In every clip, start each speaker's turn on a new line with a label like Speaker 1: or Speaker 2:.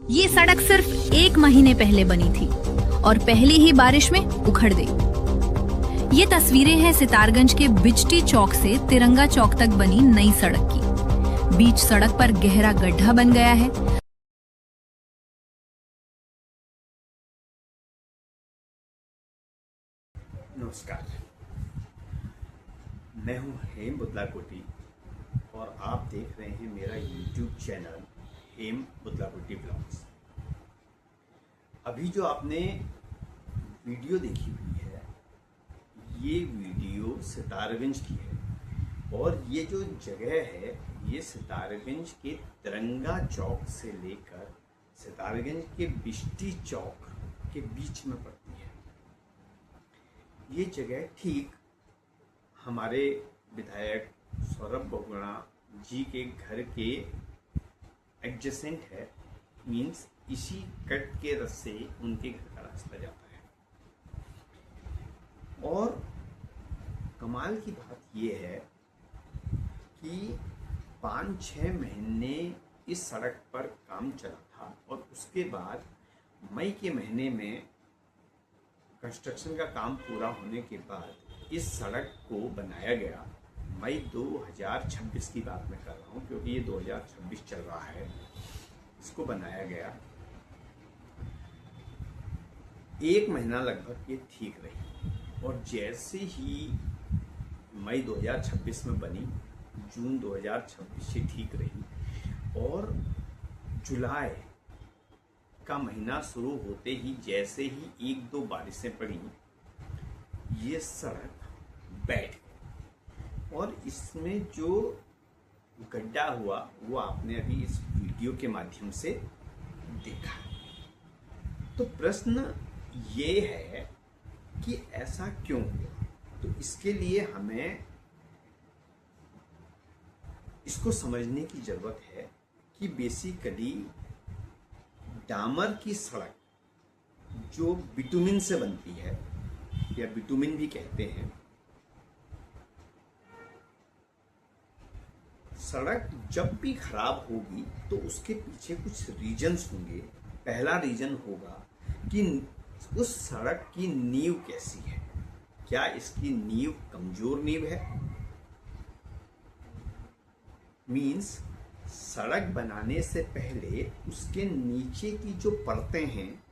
Speaker 1: ये सड़क सिर्फ 1 महीने पहले बनी थी और पहली ही बारिश में उखड़ गई। ये तस्वीरें हैं सितारगंज के बिजटी चौक से तिरंगा चौक तक बनी नई सड़क की। बीच सड़क पर गहरा गड्ढा बन गया है।
Speaker 2: नमस्कार, मैं हूं हेम बुदलाकोटी और आप देख रहे हैं मेरा YouTube चैनल हेम बुदलाकोटी ब्लॉग्स। अभी जो आपने वीडियो देखी हुई है, ये वीडियो सितारगंज की है और ये जो जगह है ये सितारगंज के तिरंगा चौक से लेकर सितारगंज के बिजटी चौक के बीच में पड़ती है। ये जगह ठीक हमारे विधायक सौरभ बहुगुणा जी के घर के एडजेसेंट है, मीन्स इसी कट के रस्ते उनके घर का रास्ता जाता है। और कमाल की बात यह है कि 5-6 महीने इस सड़क पर काम चला था और उसके बाद मई के महीने में कंस्ट्रक्शन का काम पूरा होने के बाद इस सड़क को बनाया गया। मई 2026 की बात मैं कर रहा हूँ क्योंकि ये 2026 चल रहा है। इसको बनाया गया, 1 महीना लगभग ये ठीक रही और जैसे ही मई 2026 में बनी, जून 2026 से ठीक रही और जुलाई का महीना शुरू होते ही जैसे ही 1-2 बारिशें पड़ी, ये सड़क बैठ गई और इसमें जो गड्ढा हुआ वो आपने अभी इस वीडियो के माध्यम से देखा। तो प्रश्न ये है कि ऐसा क्यों हुआ। तो इसके लिए हमें इसको समझने की जरूरत है कि बेसिकली डामर की सड़क जो बिटुमिन से बनती है या बिटुमिन भी कहते हैं, सड़क जब भी खराब होगी तो उसके पीछे कुछ रीजन्स होंगे। पहला रीजन होगा कि उस सड़क की नींव कैसी है। क्या इसकी नींव कमजोर नींव है? मीन्स सड़क बनाने से पहले उसके नीचे की जो परतें हैं,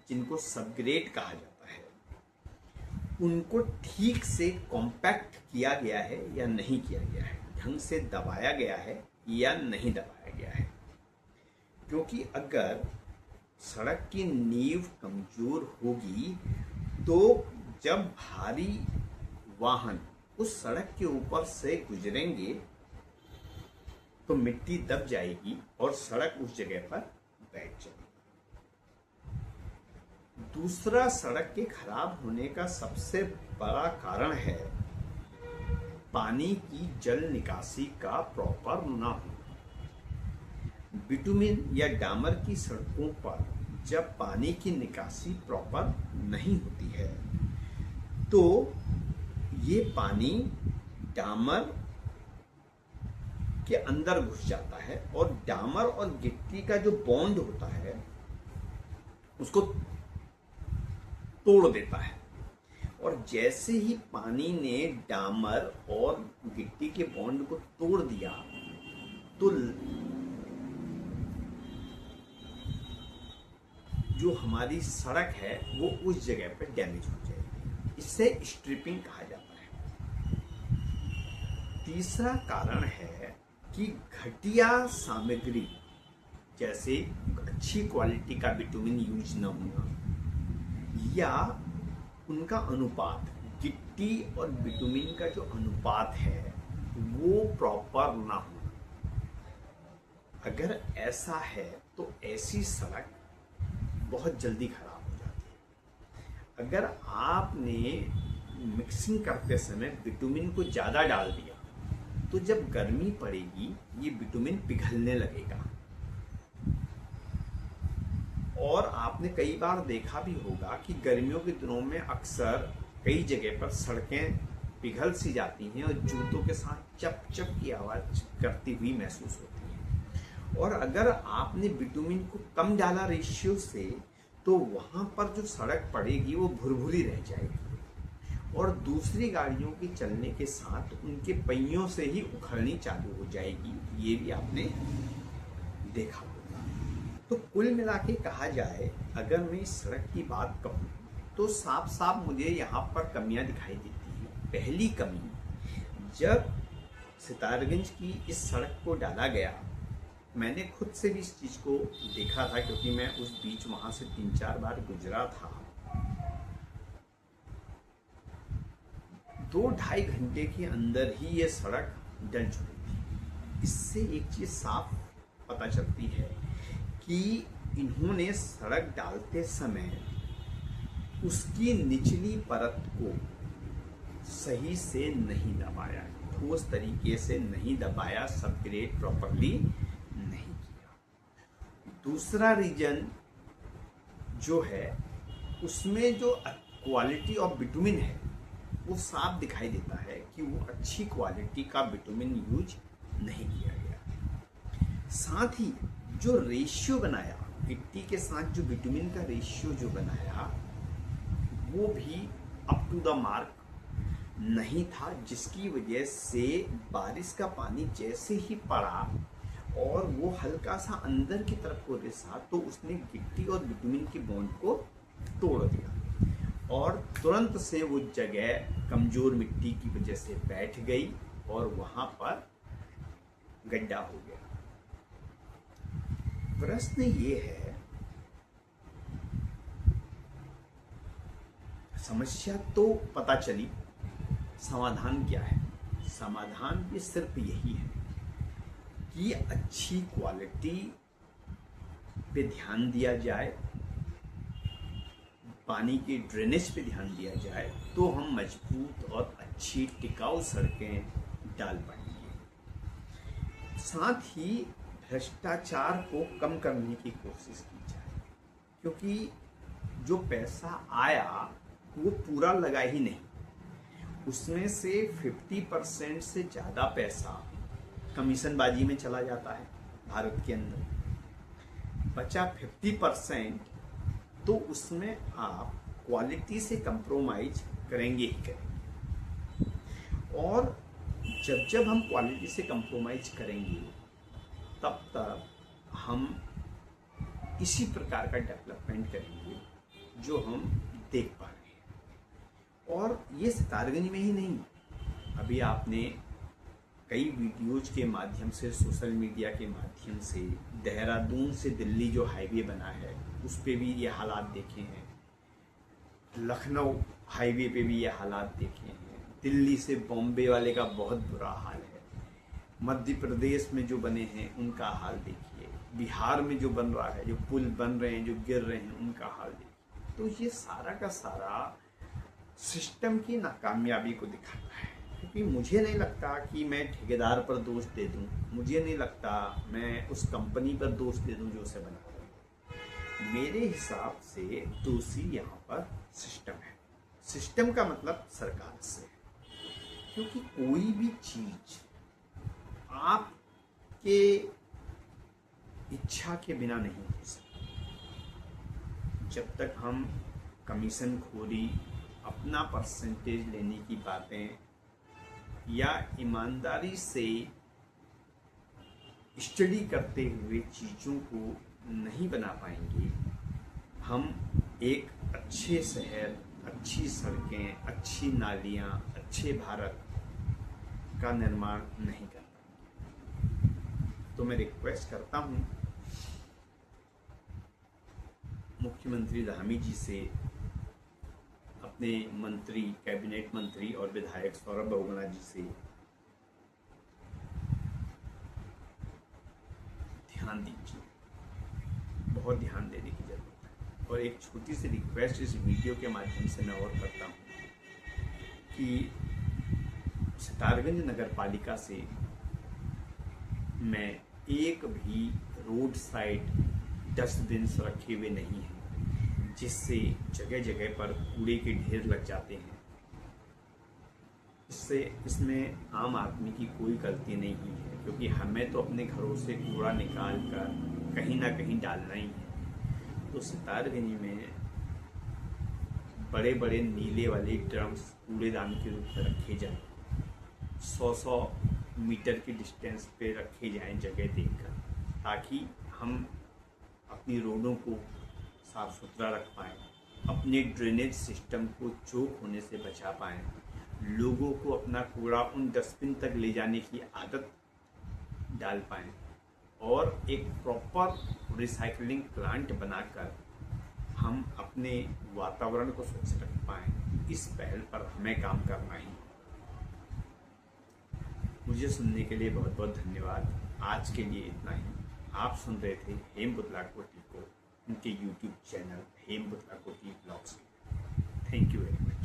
Speaker 2: जिनको सबग्रेड कहा जाता है, उनको ठीक से कॉम्पैक्ट किया गया है या नहीं किया गया है, ढंग से दबाया गया है या नहीं दबाया गया है। क्योंकि अगर सड़क की नींव कमजोर होगी तो जब भारी वाहन उस सड़क के ऊपर से गुजरेंगे तो मिट्टी दब जाएगी और सड़क उस जगह पर बैठ जाएगी। दूसरा, सड़क के खराब होने का सबसे बड़ा कारण है पानी की जल निकासी का प्रॉपर ना होना। बिटुमिन या डामर की सड़कों पर जब पानी की निकासी प्रॉपर नहीं होती है तो ये पानी डामर के अंदर घुस जाता है और डामर और गिट्टी का जो बॉन्ड होता है उसको तोड़ देता है। और जैसे ही पानी ने डामर और गिट्टी के बॉन्ड को तोड़ दिया तो जो हमारी सड़क है वो उस जगह पर डैमेज हो जाएगी। इसे स्ट्रिपिंग कहा जाता है। तीसरा कारण है कि घटिया सामग्री जैसे अच्छी क्वालिटी का बिटुमिन यूज न होना या उनका अनुपात, गिट्टी और बिटुमिन का जो अनुपात है वो प्रॉपर ना होना। अगर ऐसा है तो ऐसी सड़क बहुत जल्दी खराब हो जाती है। अगर आपने मिक्सिंग करते समय बिटुमिन को ज़्यादा डाल दिया तो जब गर्मी पड़ेगी ये बिटुमिन पिघलने लगेगा। और आपने कई बार देखा भी होगा कि गर्मियों के दिनों में अक्सर कई जगह पर सड़कें पिघल सी जाती हैं और जूतों के साथ चप चप की आवाज़ करती हुई महसूस होती है। और अगर आपने बिटुमिन को कम डाला रेशियो से, तो वहां पर जो सड़क पड़ेगी वो भुरभुरी रह जाएगी और दूसरी गाड़ियों के चलने के साथ उनके पहियों से ही उखड़नी चालू हो जाएगी। ये भी आपने देखा होगा। तो कुल मिला के कहा जाए, अगर मैं इस सड़क की बात कहूँ तो साफ साफ मुझे यहाँ पर कमियां दिखाई देती हैं। पहली कमी, जब सितारगंज की इस सड़क को डाला गया, मैंने खुद से भी इस चीज़ को देखा था क्योंकि मैं उस बीच वहाँ से 3-4 बार गुजरा था। 2-2.5 घंटे के अंदर ही ये सड़क डल चुकी थी। इससे एक चीज़ साफ पता चलती है कि इन्होंने सड़क डालते समय उसकी निचली परत को सही से नहीं दबाया, ठोस तरीके से नहीं दबाया, सबग्रेड प्रॉपरली नहीं किया। दूसरा रीजन जो है, उसमें जो क्वालिटी ऑफ बिटुमिन है वो साफ दिखाई देता है कि वो अच्छी क्वालिटी का बिटुमिन यूज नहीं किया गया। साथ ही जो रेशियो बनाया, मिट्टी के साथ जो बिटुमिन का रेशियो जो बनाया, वो भी अप टू द मार्क नहीं था, जिसकी वजह से बारिश का पानी जैसे ही पड़ा और वो हल्का सा अंदर की तरफ को रिसा, तो उसने गिट्टी और बिटुमिन के बॉन्ड को तोड़ दिया और तुरंत से वो जगह कमजोर मिट्टी की वजह से बैठ गई और वहां पर गड्ढा हो गया। प्रश्न ये है, समस्या तो पता चली, समाधान क्या है? समाधान भी सिर्फ यही है कि अच्छी क्वालिटी पे ध्यान दिया जाए, पानी के ड्रेनेज पे ध्यान दिया जाए, तो हम मजबूत और अच्छी टिकाऊ सड़कें डाल पाएंगे। साथ ही भ्रष्टाचार को कम करने की कोशिश की जाए, क्योंकि जो पैसा आया वो पूरा लगा ही नहीं, उसमें से 50% से ज़्यादा पैसा कमीशनबाजी में चला जाता है भारत के अंदर। बचा 50%, तो उसमें आप क्वालिटी से कंप्रोमाइज करेंगे ही करेंगे। और जब जब हम क्वालिटी से कंप्रोमाइज करेंगे, तब तक हम इसी प्रकार का डेवलपमेंट करेंगे जो हम देख पा रहे हैं। और ये सितारगंज में ही नहीं, अभी आपने कई वीडियोज के माध्यम से, सोशल मीडिया के माध्यम से, देहरादून से दिल्ली जो हाईवे बना है उस पे भी ये हालात देखे हैं, लखनऊ हाईवे पे भी ये हालात देखे हैं, दिल्ली से बॉम्बे वाले का बहुत बुरा हाल है, मध्य प्रदेश में जो बने हैं उनका हाल देखिए, बिहार में जो बन रहा है, जो पुल बन रहे हैं, जो गिर रहे हैं, उनका हाल देखिए। तो ये सारा का सारा सिस्टम की नाकामयाबी को दिखाता है। क्योंकि मुझे नहीं लगता कि मैं ठेकेदार पर दोष दे दूं, मुझे नहीं लगता मैं उस कंपनी पर दोष दे दूं जो उसे बना रही है। मेरे हिसाब से दोषी यहाँ पर सिस्टम है। सिस्टम का मतलब सरकार से है, क्योंकि कोई भी चीज आपके इच्छा के बिना नहीं हो सकती। जब तक हम कमीशन खोरी, अपना परसेंटेज लेने की बातें या ईमानदारी से स्टडी करते हुए चीज़ों को नहीं बना पाएंगे, हम एक अच्छे शहर, अच्छी सड़कें, अच्छी नालियाँ, अच्छे भारत का निर्माण नहीं कर पाएंगे। तो मैं रिक्वेस्ट करता हूँ मुख्यमंत्री धामी जी से, अपने मंत्री, कैबिनेट मंत्री और विधायक सौरभ बहुगुणा जी से ध्यान दीजिए, बहुत ध्यान देने की जरूरत है। और एक छोटी सी रिक्वेस्ट इस वीडियो के माध्यम से मैं और करता हूँ कि सितारगंज नगर पालिका से मैं एक भी रोड साइड डस्टबिन रखे हुए नहीं हैं, जिससे जगह जगह पर कूड़े के ढेर लग जाते हैं। इसमें आम आदमी की कोई गलती नहीं हुई है, क्योंकि हमें तो अपने घरों से कूड़ा निकाल कर कहीं ना कहीं डालना ही है। तो सितारगंज में बड़े बड़े नीले वाले ड्रम्स कूड़ेदान के रूप में रखे जाएं, 100 मीटर की डिस्टेंस पे रखे जाएं जगह देखकर, ताकि हम अपनी रोडों को साफ सुथरा रख पाएँ, अपने ड्रेनेज सिस्टम को चोक होने से बचा पाएँ, लोगों को अपना कूड़ा उन डस्टबिन तक ले जाने की आदत डाल पाएँ और एक प्रॉपर रिसाइकलिंग प्लांट बनाकर हम अपने वातावरण को स्वच्छ रख पाएँ। इस पहल पर हमें काम करना ही। मुझे सुनने के लिए बहुत बहुत धन्यवाद। आज के लिए इतना ही। आप सुन रहे थे हेम बुतलाकोटी को उनके YouTube channel Hem Butlakoti blogs. Thank you very much.